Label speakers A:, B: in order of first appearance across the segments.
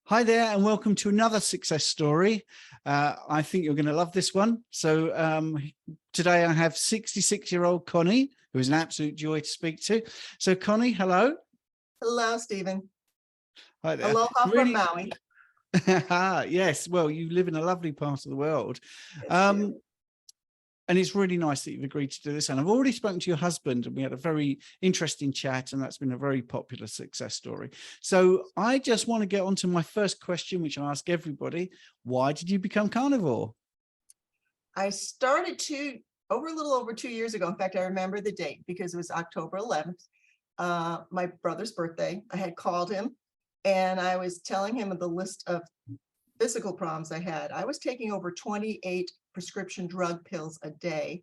A: Hi there, and welcome to another success story. I think you're going to love this one. So today I have 66-year-old Connie, who is an absolute joy to speak to. So Connie, hello.
B: Hello, Stephen.
A: Hi there.
B: Aloha from
A: Really,
B: Maui.
A: yes. Well, you live in a lovely part of the world.
B: Yes,
A: And it's really nice that you've agreed to do this. And I've already spoken to your husband, and we had a very interesting chat, and that's been a very popular success story. So I just want to get on to my first question, which I ask everybody. Why did you become carnivore?
B: I started a little over 2 years ago. In fact, I remember the date because it was October 11th, my brother's birthday. I had called him and I was telling him of the list of physical problems I had. I was taking over 28 prescription drug pills a day.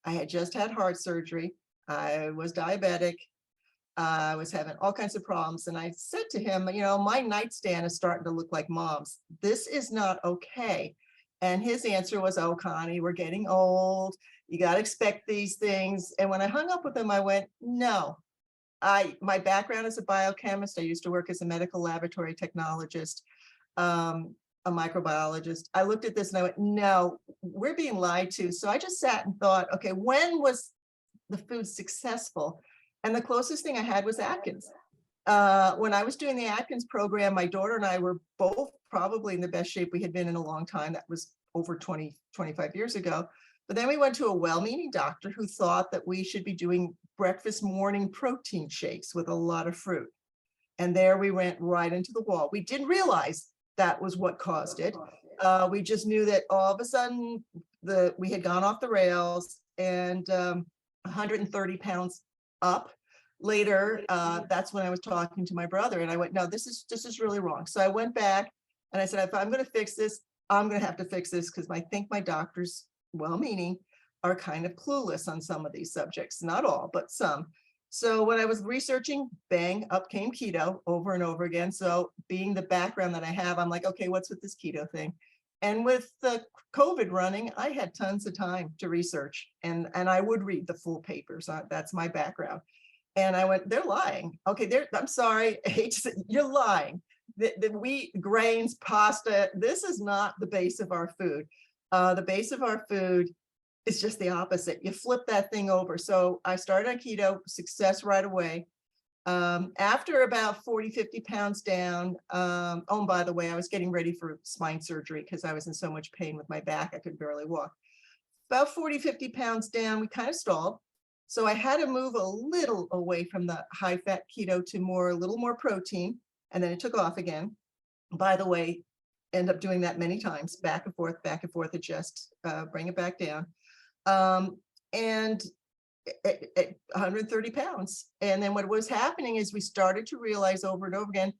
B: I had just had heart surgery. I was diabetic. I was having all kinds of problems. And I said to him, my nightstand is starting to look like mom's. This is not okay. And his answer was, oh, Connie, we're getting old. You got to expect these things. And when I hung up with him, I went, no. My background is a biochemist. I used to work as a medical laboratory technologist, a microbiologist. I looked at this and I went, no, we're being lied to. So I just sat and thought, okay, when was the food successful? And the closest thing I had was Atkins. When I was doing the Atkins program, my daughter and I were both probably in the best shape we had been in a long time. That was over 20, 25 years ago. But then we went to a well-meaning doctor who thought that we should be doing breakfast morning protein shakes with a lot of fruit. And there we went right into the wall. We didn't realize that was what caused it. We just knew that all of a sudden we had gone off the rails, and 130 pounds up. Later, that's when I was talking to my brother and I went, no, this is really wrong. So I went back and I said, if I'm going to fix this, I'm going to have to fix this, because I think my doctors, well-meaning, are kind of clueless on some of these subjects. Not all, but some. So when I was researching, bang, up came keto over and over again. So being the background that I have, I'm like, okay, what's with this keto thing? And with the COVID running, I had tons of time to research, and I would read the full papers. That's my background. And I went, they're lying. Okay, I'm sorry, I hate to say, you're lying. The wheat, grains, pasta, this is not the base of our food. The base of our food is just the opposite. You flip that thing over. So I started on keto, success right away. After about 40, 50 pounds down, oh, and by the way, I was getting ready for spine surgery because I was in so much pain with my back, I could barely walk. About 40, 50 pounds down, we kind of stalled. So I had to move a little away from the high fat keto to a little more protein. And then it took off again. By the way, end up doing that many times, back and forth, adjust, bring it back down. And at 130 pounds. And then what was happening is we started to realize over and over again,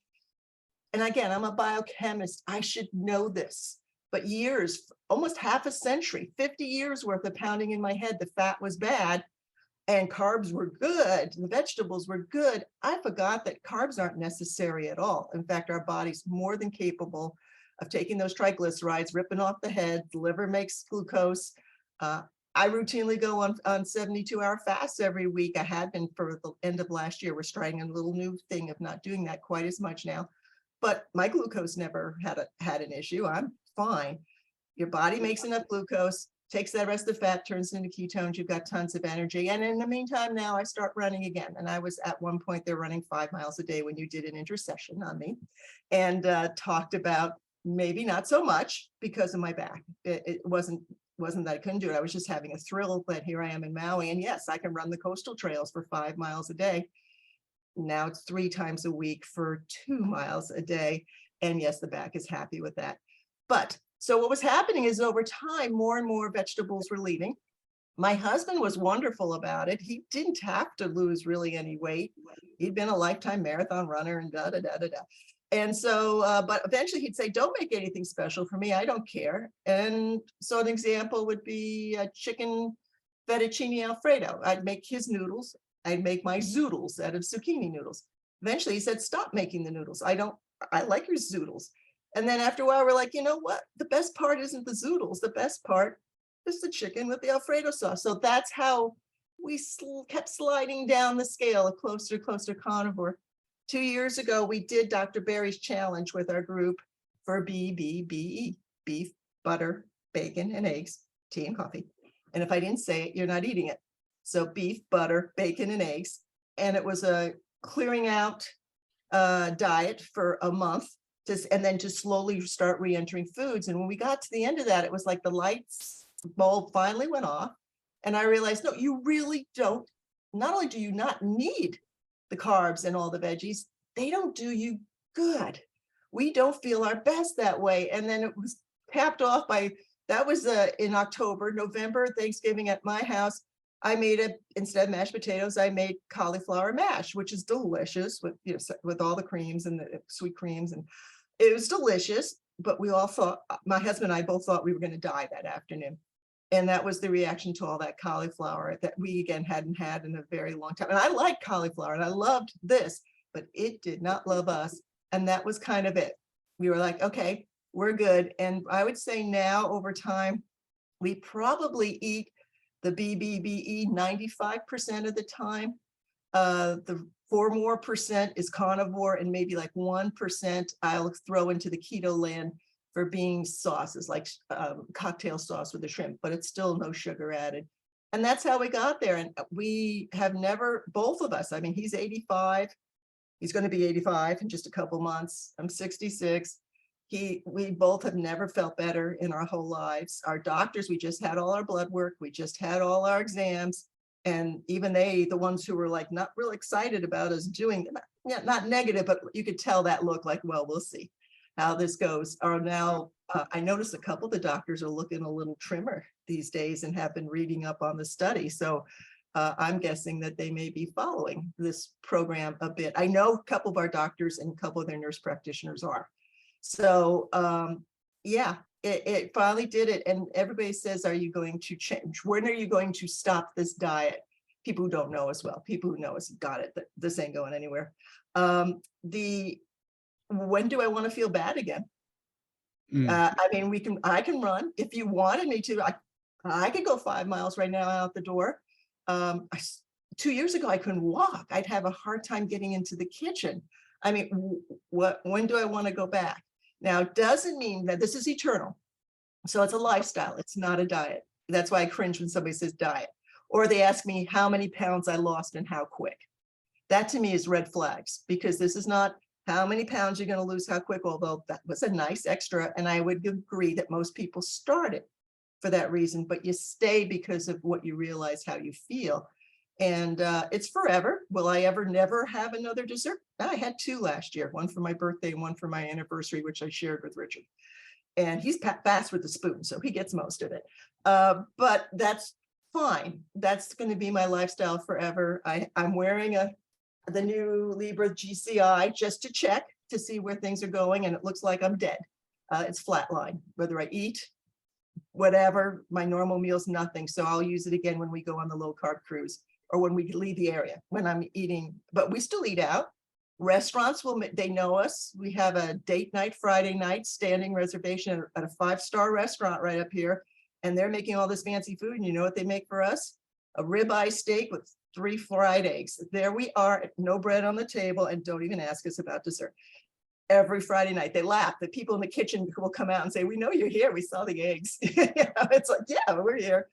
B: and again, I'm a biochemist, I should know this, but years, almost half a century, 50 years worth of pounding in my head, the fat was bad and carbs were good, the vegetables were good. I forgot that carbs aren't necessary at all. In fact, our body's more than capable of taking those triglycerides, ripping off the head, the liver makes glucose. I routinely go on 72-hour fasts every week. I had been for the end of last year. We're starting a little new thing of not doing that quite as much now, but my glucose never had an issue. I'm fine. Your body makes enough glucose, takes that rest of the fat, turns into ketones. You've got tons of energy. And in the meantime, now I start running again. And I was at one point there running 5 miles a day when you did an intercession on me, and talked about maybe not so much because of my back. It wasn't that I couldn't do it. I was just having a thrill that here I am in Maui, and yes, I can run the coastal trails for 5 miles a day. Now it's 3 times a week for 2 miles a day. And yes, the back is happy with that. But so what was happening is over time, more and more vegetables were leaving. My husband was wonderful about it. He didn't have to lose really any weight. He'd been a lifetime marathon runner and da da da da da. And so, but eventually he'd say, don't make anything special for me. I don't care. And so an example would be a chicken fettuccine Alfredo. I'd make his noodles. I'd make my zoodles out of zucchini noodles. Eventually he said, stop making the noodles. I like your zoodles. And then after a while, we're like, you know what? The best part isn't the zoodles. The best part is the chicken with the Alfredo sauce. So that's how we kept sliding down the scale, closer carnivore. 2 years ago, we did Dr. Berry's challenge with our group for BBBE, beef, butter, bacon, and eggs, tea and coffee. And if I didn't say it, you're not eating it. So beef, butter, bacon, and eggs. And it was a clearing out diet for a month, and then to slowly start re-entering foods. And when we got to the end of that, it was like the lights bulb finally went off. And I realized, no, you really don't. Not only do you not need the carbs and all the veggies, they don't do you good. We don't feel our best that way. And then it was capped off by, that was in October, November, Thanksgiving at my house. I made instead of mashed potatoes, I made cauliflower mash, which is delicious with, you know, with all the creams and the sweet creams. And it was delicious, but we all thought, my husband and I both thought we were going to die that afternoon. And that was the reaction to all that cauliflower that we, again, hadn't had in a very long time. And I like cauliflower and I loved this, but it did not love us. And that was kind of it. We were like, okay, we're good. And I would say now over time, we probably eat the BBBE 95% of the time. The 4% more is carnivore, and maybe like 1% I'll throw into the keto land for being sauces, like cocktail sauce with the shrimp, but it's still no sugar added. And that's how we got there. And we have never, both of us, I mean, he's 85, he's going to be 85 in just a couple months. I'm 66. We both have never felt better in our whole lives. Our doctors, we just had all our blood work, we just had all our exams. And even they, the ones who were like not real excited about us doing, not negative, but you could tell that look like, well, we'll see how this goes, are now, I noticed a couple of the doctors are looking a little trimmer these days and have been reading up on the study. So I'm guessing that they may be following this program a bit. I know a couple of our doctors and a couple of their nurse practitioners are. So yeah, it finally did it. And everybody says, are you going to change? When are you going to stop this diet? People who don't know as well. People who know us got it. This ain't going anywhere. When do I want to feel bad again? I mean, I can run if you wanted me to. I could go 5 miles right now out the door. 2 years ago, I couldn't walk. I'd have a hard time getting into the kitchen. I mean, when do I want to go back? Now, it doesn't mean that this is eternal. So it's a lifestyle. It's not a diet. That's why I cringe when somebody says diet. Or they ask me how many pounds I lost and how quick. That to me is red flags, because this is not how many pounds you're going to lose, how quick, although that was a nice extra. And I would agree that most people start it for that reason, but you stay because of what you realize, how you feel. And it's forever. Will I ever never have another dessert? I had 2 last year, one for my birthday and one for my anniversary, which I shared with Richard. And he's fast with the spoon, so he gets most of it. But that's fine. That's going to be my lifestyle forever. I'm wearing the new Libra GCI just to check to see where things are going. And it looks like I'm dead. It's flatline, whether I eat, whatever, my normal meals, nothing. So I'll use it again when we go on the low carb cruise or when we leave the area, when I'm eating, but we still eat out. Restaurants they know us. We have a date night, Friday night, standing reservation at a 5-star restaurant right up here. And they're making all this fancy food. And you know what they make for us? A ribeye steak with 3 fried eggs. There we are, no bread on the table, and don't even ask us about dessert. Every Friday night, they laugh. The people in the kitchen will come out and say, "We know you're here. We saw the eggs." It's like, yeah, we're here.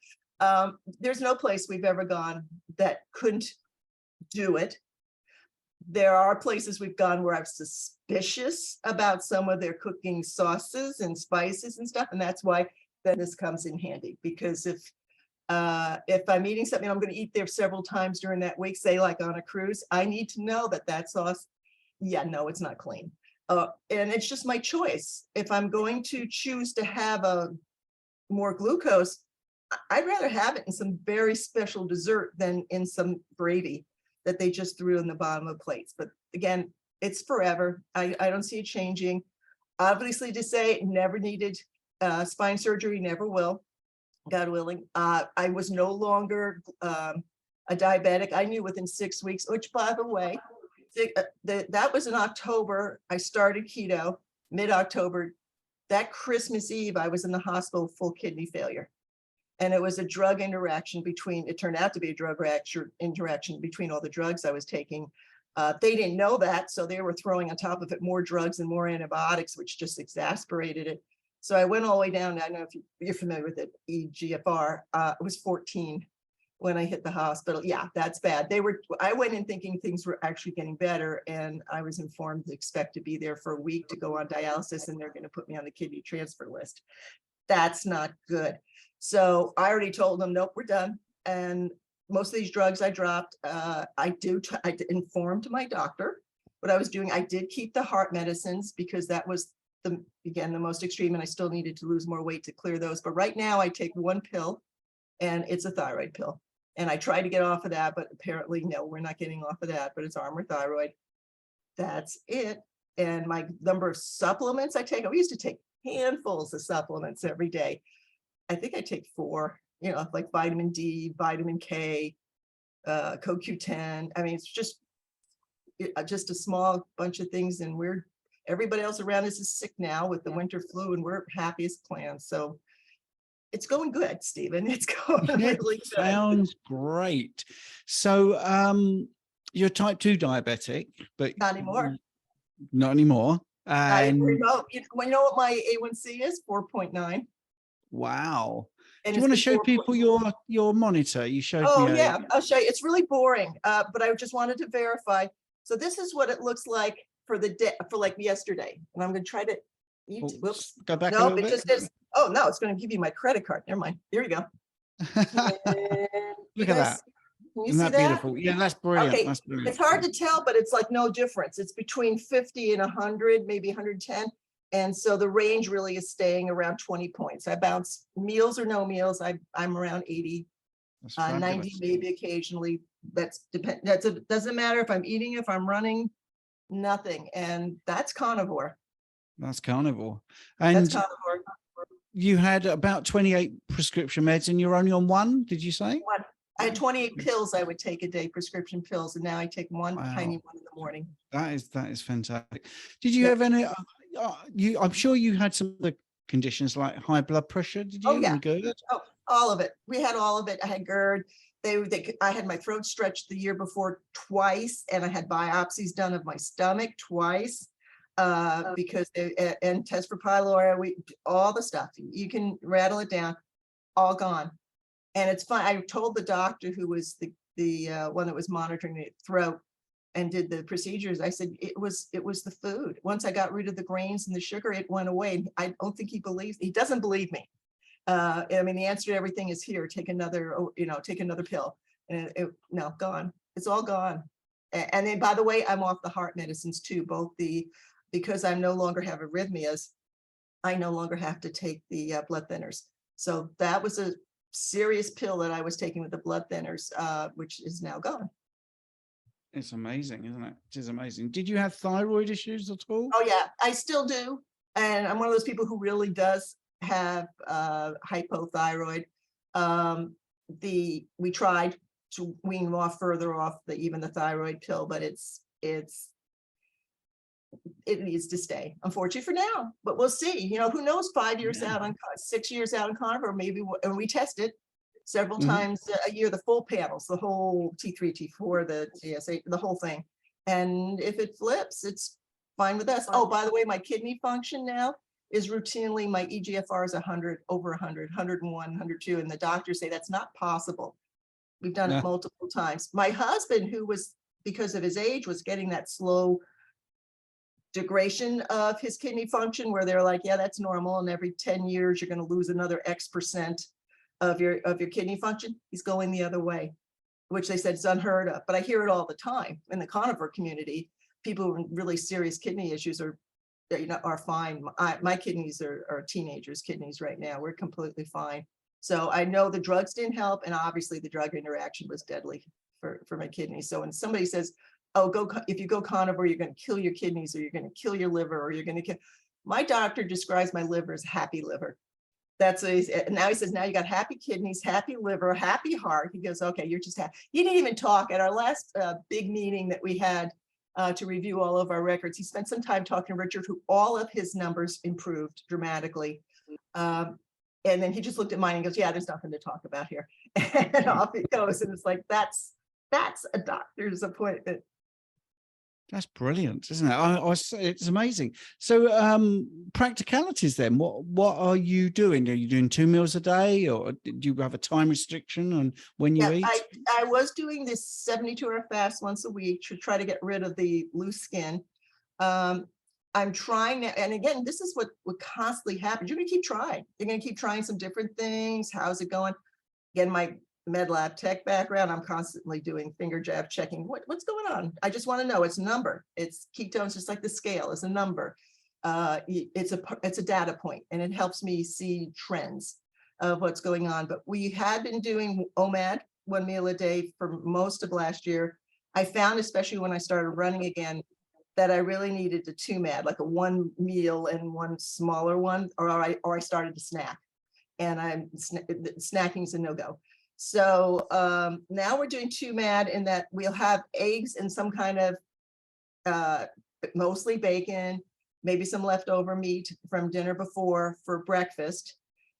B: There's no place we've ever gone that couldn't do it. There are places we've gone where I'm suspicious about some of their cooking sauces and spices and stuff, and that's why then this comes in handy, because if I'm eating something, I'm going to eat there several times during that week, say like on a cruise, I need to know that sauce, yeah, no, it's not clean. And it's just my choice. If I'm going to choose to have a more glucose, I'd rather have it in some very special dessert than in some gravy that they just threw in the bottom of plates. But again, it's forever. I don't see it changing. Obviously, to say never needed spine surgery, never will, God willing. I was no longer a diabetic. I knew within 6 weeks, which by the way, that was in October. I started keto mid-October. That Christmas Eve, I was in the hospital, full kidney failure. And it was a drug interaction it turned out to be a drug interaction between all the drugs I was taking. They didn't know that, so they were throwing on top of it more drugs and more antibiotics, which just exasperated it. So I went all the way down. I don't know if you're familiar with it, eGFR. It was 14 when I hit the hospital. Yeah, that's bad. I went in thinking things were actually getting better, and I was informed to expect to be there for a week to go on dialysis, and they're going to put me on the kidney transfer list. That's not good. So I already told them, nope, we're done. And most of these drugs I dropped. I informed my doctor what I was doing. I did keep the heart medicines because that was the most extreme, and I still needed to lose more weight to clear those. But right now I take one pill, and it's a thyroid pill. And I tried to get off of that, but apparently, no, we're not getting off of that, but it's Armour Thyroid. That's it. And my number of supplements I take, I used to take handfuls of supplements every day. I think I take 4, like vitamin D, vitamin K, CoQ10. I mean, it's just a small bunch of things. And everybody else around us is sick now with the winter flu, and we're happy as clams. So it's going good, Stephen. It's going really good.
A: Sounds great. So you're type 2 diabetic, but
B: Not anymore.
A: Not anymore. And
B: You know what my A1C is? 4.9.
A: Wow.
B: And
A: do you want to show people your monitor? You showed me.
B: Oh yeah, I'll show you. It's really boring, but I just wanted to verify. So this is what it looks like for the day, for like yesterday. And I'm going to try to. Whoops.
A: Go back.
B: No, it just is. Oh no, it's going to give you my credit card. Never mind. Here we go.
A: Look at that.
B: Can you
A: Isn't
B: see
A: that
B: that?
A: beautiful? Yeah, that's brilliant.
B: Okay,
A: That's brilliant.
B: it's hard to tell, but it's like no difference. It's between 50 and 100, maybe 110. And so the range really is staying around 20 points. I bounce meals or no meals. I'm around 80, 90, maybe occasionally. Doesn't matter if I'm eating, if I'm running, nothing. And that's carnivore.
A: That's carnivore. And
B: that's carnivore.
A: You had about 28 prescription meds and you're only on one, did you say?
B: One. I had 28 pills I would take a day, prescription pills, and now I take one tiny one in the morning.
A: That is fantastic. Did you have any? I'm sure you had some other conditions like high blood pressure. Did you?
B: Oh yeah.
A: GERD?
B: Oh, all of it. We had all of it. I had GERD. I had my throat stretched the year before twice, and I had biopsies done of my stomach twice because and test for pylori. All the stuff you can rattle it down, all gone. And it's fun. I told the doctor who was the one that was monitoring the throat and did the procedures. I said it was the food. Once I got rid of the grains and the sugar, it went away. I don't think he doesn't believe me. I mean, the answer to everything is here. Take another pill. And no, gone. It's all gone. And then, by the way, I'm off the heart medicines too. Because I no longer have arrhythmias, I no longer have to take the blood thinners. So that was a serious pill that I was taking with the blood thinners, which is now gone.
A: It's amazing, isn't it? It is amazing. Did you have thyroid issues at all?
B: Oh yeah, I still do. And I'm one of those people who really does have hypothyroid. We tried to wean further off even the thyroid pill, but it needs to stay, unfortunately, for now. But we'll see. Who knows? 5 years out, 6 years out in carnivore, maybe. And we test it several times a year, the full panels, the whole T3, T4, the TSH, the whole thing. And if it flips, it's fine with us. Oh, by the way, my kidney function now is routinely, my eGFR is 100, over 100, 101, 102. And the doctors say that's not possible. We've done it multiple times. My husband, who was, because of his age, was getting that slow degradation of his kidney function, where they're like, yeah, that's normal, and every 10 years you're going to lose another X% of your kidney function. He's going the other way, which they said is unheard of. But I hear it all the time in the carnivore community. People with really serious kidney issues are fine. My kidneys are teenagers' kidneys right now. We're completely fine. So I know the drugs didn't help, and obviously the drug interaction was deadly for my kidneys. So when somebody says, oh, if you go carnivore, you're going to kill your kidneys, or you're going to kill your liver, or you're going to kill. My doctor describes my liver as happy liver. That's what now he says, now you got happy kidneys, happy liver, happy heart. He goes, okay, you're just happy. He didn't even talk at our last big meeting that we had to review all of our records. He spent some time talking to Richard, who all of his numbers improved dramatically. And then he just looked at mine and goes, yeah, there's nothing to talk about here. And off he goes. And it's like, that's a doctor's appointment.
A: That's brilliant, isn't it? It's amazing. So practicalities then, what are you doing? Are you doing 2 meals a day, or do you have a time restriction on when you
B: Yeah,
A: eat?
B: I was doing this 72-hour fast once a week to try to get rid of the loose skin. Um, I'm trying now, and again, this is what constantly happens. You're gonna keep trying. You're gonna keep trying some different things. How's it going? Again, my med lab tech background, I'm constantly doing finger jab checking. What's going on? I just want to know. It's a number. It's ketones, just like the scale is a number. It's a data point, and it helps me see trends of what's going on. But we had been doing OMAD, 1 meal a day, for most of last year. I found, especially when I started running again, that I really needed a 2-MAD, like a 1 meal and one smaller one, or I started to snack, and snacking is a no-go. So now we're doing 2-MAD in that we'll have eggs and some kind of mostly bacon, maybe some leftover meat from dinner before for breakfast.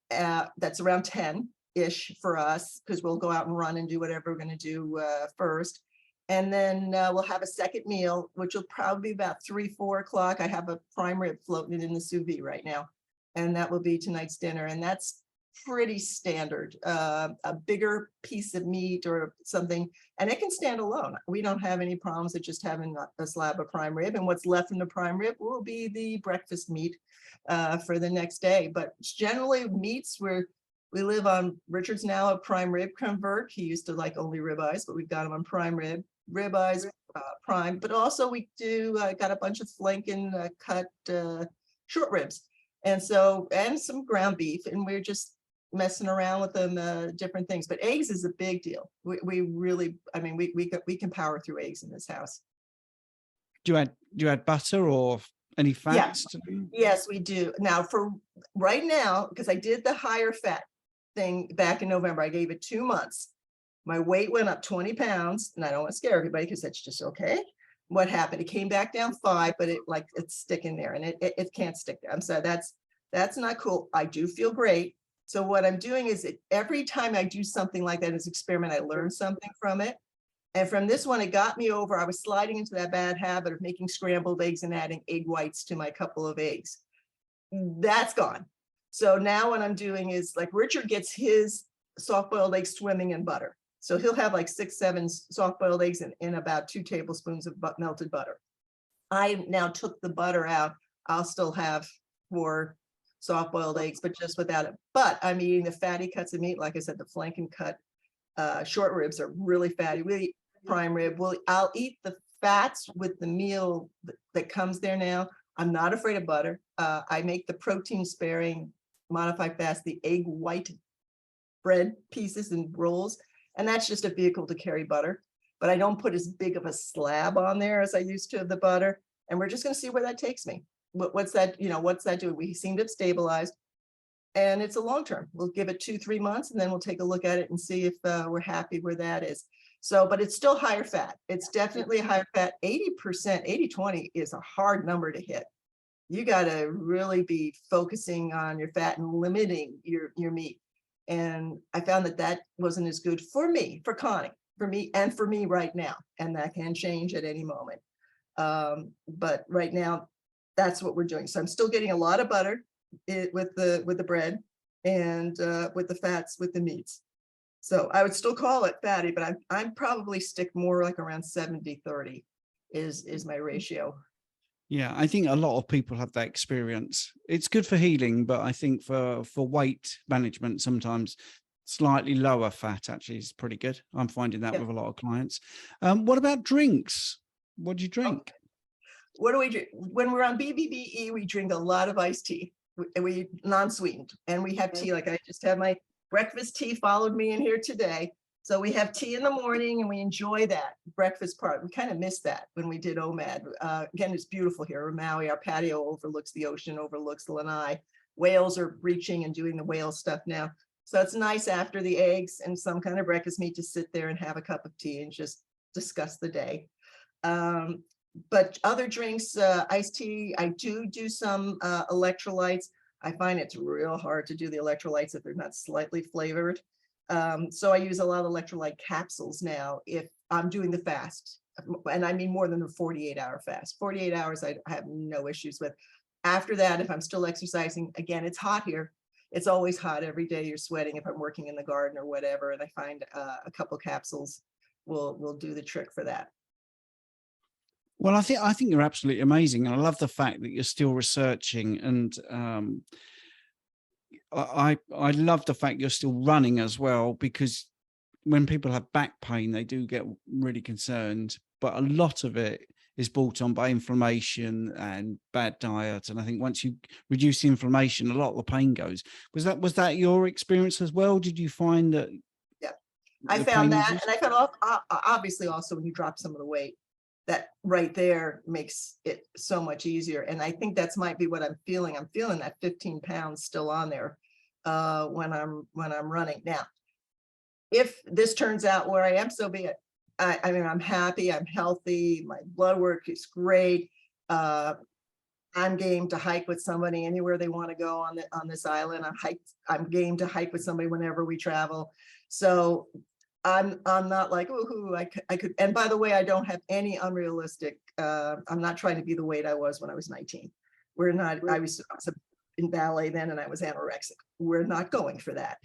B: That's around 10-ish for us, because we'll go out and run and do whatever we're going to do first. And then we'll have a second meal, which will probably be about 3, 4 o'clock. I have a prime rib floating in the sous vide right now, and that will be tonight's dinner. And that's pretty standard, a bigger piece of meat or something, and it can stand alone. We don't have any problems with just having a slab of prime rib, and what's left from the prime rib will be the breakfast meat for the next day. But generally meats, we live on, Richard's now a prime rib convert. He used to like only ribeyes, but we've got him on prime ribeyes, prime, but also we do got a bunch of flanken cut short ribs, and some ground beef, and we're just messing around with them, different things. But eggs is a big deal. We really, I mean, we can power through eggs in this house.
A: Do you add butter or any
B: Yeah.
A: fats to them?
B: Yes, we do. Now, for right now, because I did the higher fat thing back in November, I gave it 2 months. My weight went up 20 pounds, and I don't want to scare everybody because that's just okay. What happened? It came back down 5, but it's sticking there, and it can't stick there. So that's not cool. I do feel great. So what I'm doing is every time I do something like that as an experiment, I learn something from it. And from this one, it got me over. I was sliding into that bad habit of making scrambled eggs and adding egg whites to my couple of eggs. That's gone. So now what I'm doing is, like, Richard gets his soft-boiled eggs swimming in butter. So he'll have like 6, 7 soft-boiled eggs in about 2 tablespoons of melted butter. I now took the butter out. I'll still have 4 soft-boiled eggs, but just without it. But I'm eating the fatty cuts of meat. Like I said, the flanken cut short ribs are really fatty. We prime rib. I'll eat the fats with the meal that comes there now. I'm not afraid of butter. I make the protein sparing modified fast, the egg white bread pieces and rolls, and that's just a vehicle to carry butter. But I don't put as big of a slab on there as I used to of the butter. And we're just going to see where that takes me. What's that doing? We seem to have stabilized, and it's a long term. We'll give it 2, 3 months, and then we'll take a look at it and see if we're happy where that is. So, but it's still higher fat. It's definitely higher fat. 80%, 80-20 is a hard number to hit. You got to really be focusing on your fat and limiting your meat. And I found that wasn't as good for me, for Connie, for me, and for me right now. And that can change at any moment. But right now, that's what we're doing. So I'm still getting a lot of butter with the bread, and with the fats, with the meats. So I would still call it fatty, but I'm probably stick more like around 70-30 is my ratio.
A: Yeah, I think a lot of people have that experience. It's good for healing, but I think for weight management, sometimes slightly lower fat actually is pretty good. I'm finding that with a lot of clients. What about drinks? What do you drink?
B: What do we do? When we're on BBBE, we drink a lot of iced tea. We non-sweetened, and we have tea. Like I just had my breakfast tea, followed me in here today. So we have tea in the morning, and we enjoy that breakfast part. We kind of missed that when we did OMAD. Again, it's beautiful here. Maui, our patio overlooks the ocean, overlooks the lanai. Whales are breaching and doing the whale stuff now. So it's nice after the eggs and some kind of breakfast meat to sit there and have a cup of tea and just discuss the day. But other drinks, iced tea, I do some electrolytes. I find it's real hard to do the electrolytes if they're not slightly flavored. So I use a lot of electrolyte capsules now if I'm doing the fast. and I mean more than a 48-hour fast. 48 hours I have no issues with. After that, if I'm still exercising, again, it's hot here. It's always hot every day. You're sweating if I'm working in the garden or whatever. And I find a couple capsules will do the trick for that.
A: Well, I think you're absolutely amazing, and I love the fact that you're still researching, and I love the fact you're still running as well, because when people have back pain, they do get really concerned, but a lot of it is brought on by inflammation and bad diet. And I think once you reduce the inflammation, a lot of the pain goes. Was that your experience as well? Did you find that?
B: Yeah, I found that, and I found obviously also when you drop some of the weight, that right there makes it so much easier. And I think that's might be what I'm feeling. I'm feeling that 15 pounds still on there when I'm running. Now, if this turns out where I am, so be it. I mean, I'm happy, I'm healthy, my blood work is great. I'm game to hike with somebody anywhere they want to go on this island. I'm game to hike with somebody whenever we travel. So I'm not like, oh, I could. And by the way, I don't have any unrealistic. I'm not trying to be the weight I was when I was 19. We're not. I was in ballet then, and I was anorexic. We're not going for that.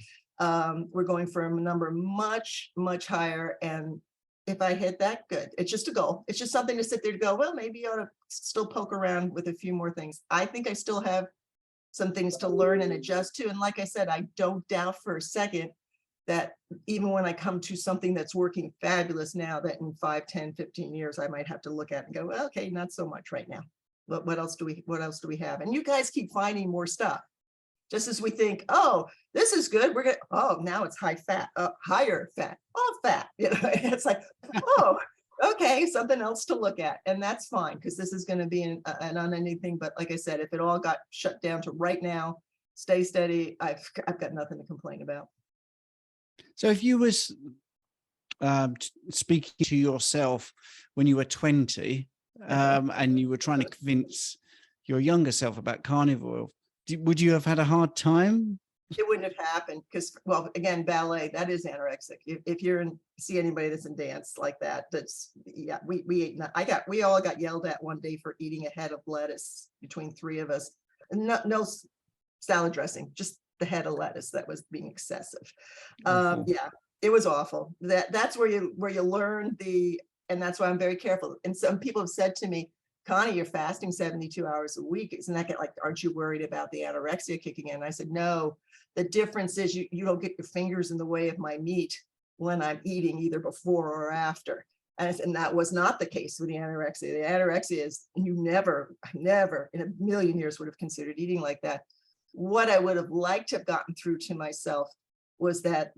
B: We're going for a number much higher. And if I hit that, good. It's just a goal. It's just something to sit there to go, well, maybe you ought to still poke around with a few more things. I think I still have some things to learn and adjust to. And like I said, I don't doubt for a second that even when I come to something that's working fabulous now, that in 5, 10, 15 years, I might have to look at and go, well, okay, not so much right now. But what else do we have? And you guys keep finding more stuff. Just as we think, oh, this is good. We're going, oh, now it's high fat, higher fat, all fat. You know, it's like, oh, okay, something else to look at. And that's fine, because this is going to be an unending thing. But like I said, if it all got shut down to right now, stay steady, I've got nothing to complain about.
A: So if you was speaking to yourself when you were 20 and you were trying to convince your younger self about carnivore, would you have had a hard time?
B: It wouldn't have happened because, well, again, ballet, that is anorexic. If you're see anybody that's in dance like that, that's, yeah, we all got yelled at one day for eating a head of lettuce between 3 of us. No salad dressing, just the head of lettuce. That was being excessive. Yeah, it was awful. That's where you learn and that's why I'm very careful. And some people have said to me, Connie, you're fasting 72 hours a week. Isn't that like, aren't you worried about the anorexia kicking in? I said, no, the difference is you don't get your fingers in the way of my meat when I'm eating, either before or after. And that was not the case with the anorexia. The anorexia is you never in a million years would have considered eating like that. What I would have liked to have gotten through to myself was that,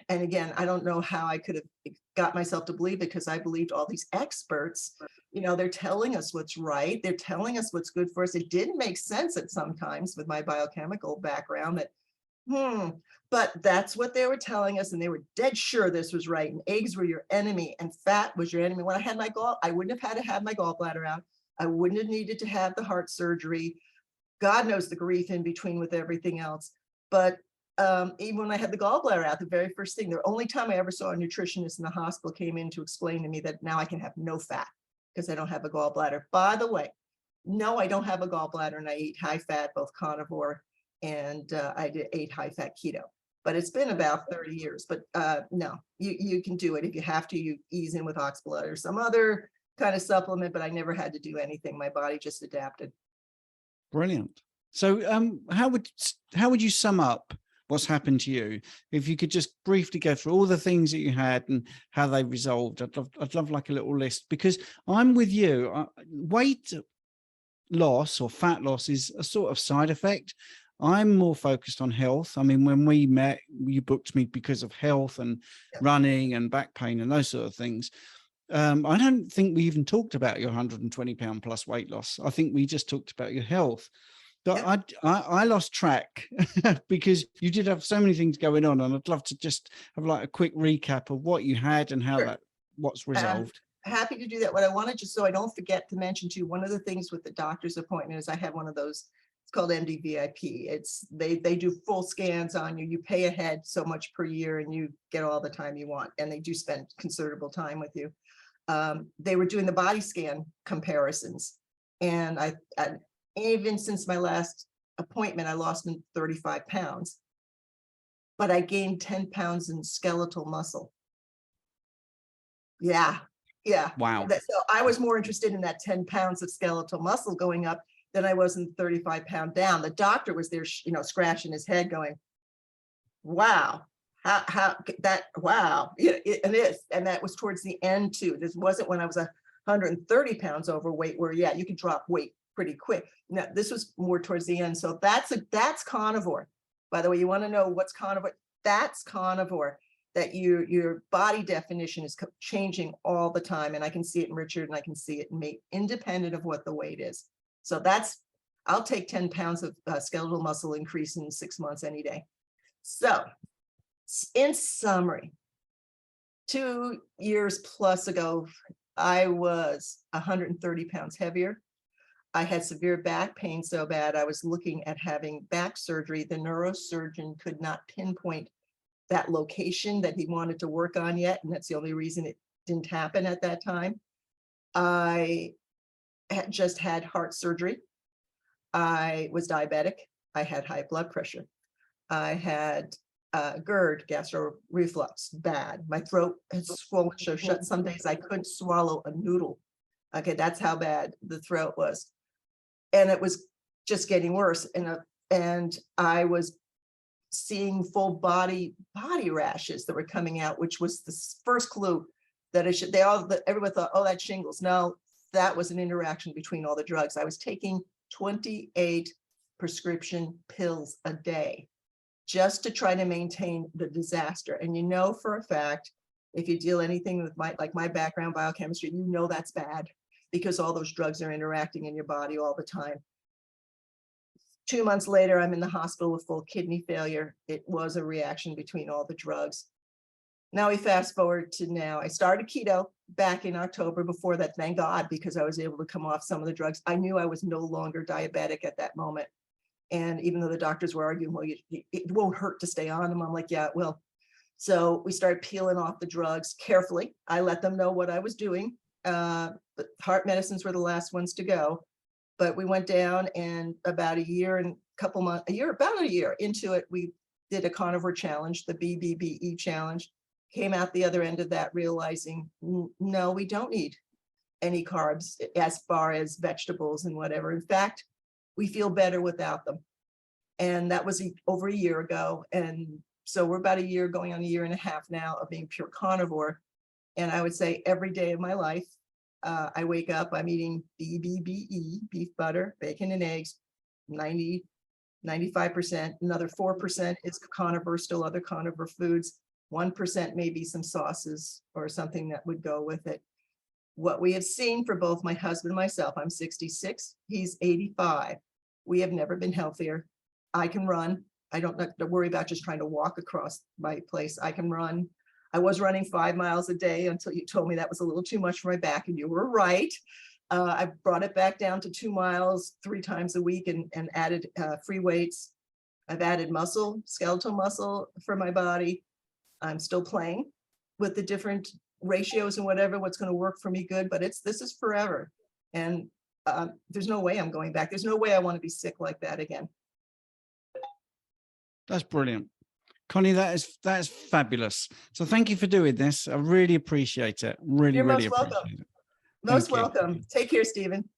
B: and again, I don't know how I could have got myself to believe, because I believed all these experts, you know, they're telling us what's right. They're telling us what's good for us. It didn't make sense at sometimes with my biochemical background that, but that's what they were telling us. And they were dead sure this was right. And eggs were your enemy and fat was your enemy. When I had I wouldn't have had to have my gallbladder out. I wouldn't have needed to have the heart surgery. God knows the grief in between with everything else. But even when I had the gallbladder out, the very first thing, the only time I ever saw a nutritionist in the hospital came in to explain to me that now I can have no fat because I don't have a gallbladder. By the way, no, I don't have a gallbladder, and I eat high fat, both carnivore and I ate high fat keto. But it's been about 30 years. But no, you can do it. If you have to, you ease in with ox blood or some other kind of supplement, but I never had to do anything. My body just adapted.
A: Brilliant. So how would you sum up what's happened to you? If you could just briefly go through all the things that you had and how they resolved. I'd love like a little list, because I'm with you. Weight loss or fat loss is a sort of side effect. I'm more focused on health. I mean, when we met, you booked me because of health and running and back pain and those sort of things. I don't think we even talked about your 120-pound plus weight loss. I think we just talked about your health. But I lost track because you did have so many things going on, and I'd love to just have like a quick recap of what you had and how what's resolved.
B: Happy to do that. What I wanted, just so I don't forget to mention to you, one of the things with the doctor's appointment is I had one of those. It's called MDVIP. They do full scans on you. You pay ahead so much per year, and you get all the time you want. And they do spend considerable time with you. they were doing the body scan comparisons. And I even since my last appointment, I lost 35 pounds, but I gained 10 pounds in skeletal muscle. Yeah. Yeah.
A: Wow.
B: So I was more interested in that 10 pounds of skeletal muscle going up than I was in 35-pound down. The doctor was there, scratching his head going, wow, how that, wow. It is. And that was towards the end too. This wasn't when I was 130 pounds overweight where, yeah, you could drop weight pretty quick. Now, this was more towards the end. So that's carnivore. By the way, you want to know what's carnivore? That's carnivore. That your body definition is changing all the time. And I can see it in Richard and I can see it in me, independent of what the weight is. So I'll take 10 pounds of skeletal muscle increase in 6 months any day. So in summary, 2 years plus ago, I was 130 pounds heavier. I had severe back pain so bad I was looking at having back surgery. The neurosurgeon could not pinpoint that location that he wanted to work on yet, and that's the only reason it didn't happen at that time. I had just had heart surgery. I was diabetic. I had high blood pressure. I had GERD, gastro reflux, bad. My throat had swollen so shut. Some days I couldn't swallow a noodle. Okay, that's how bad the throat was. And it was just getting worse. And I was seeing full body rashes that were coming out, which was the first clue that everyone thought, oh, that's shingles. No, that was an interaction between all the drugs. I was taking 28 prescription pills a day just to try to maintain the disaster. And for a fact, if you deal anything with my background, biochemistry, that's bad because all those drugs are interacting in your body all the time. 2 months later, I'm in the hospital with full kidney failure. It was a reaction between all the drugs. Now we fast forward to now. I started keto back in October. Before that, thank God, because I was able to come off some of the drugs. I knew I was no longer diabetic at that moment. And even though the doctors were arguing, well, it won't hurt to stay on them. I'm like, yeah, it will. So we started peeling off the drugs carefully. I let them know what I was doing. But heart medicines were the last ones to go. But we went down, and about a year into it, we did a carnivore challenge, the BBBE challenge, came out the other end of that realizing, no, we don't need any carbs as far as vegetables and whatever. In fact, we feel better without them. And that was over a year ago. And so we're about a year, going on a year and a half now of being pure carnivore. And I would say every day of my life, I wake up, I'm eating BBBE, beef butter, bacon and eggs, 90, 95%. Another 4% is carnivore, still other carnivore foods. 1% maybe some sauces or something that would go with it. What we have seen for both my husband and myself, I'm 66, he's 85. We have never been healthier. I can run. I don't have to worry about just trying to walk across my place. I can run. I was running 5 miles a day until you told me that was a little too much for my back, and you were right. I brought it back down to 2 miles 3 times a week and added free weights. I've added muscle, skeletal muscle for my body. I'm still playing with the different ratios and what's going to work for me good, but this is forever. And there's no way I'm going back. There's no way I want to be sick like that again.
A: That's brilliant. Connie, that is fabulous. So thank you for doing this. I really appreciate it. Really,
B: You're
A: really
B: most
A: appreciate
B: welcome.
A: it.
B: Most welcome. Take care, Stephen.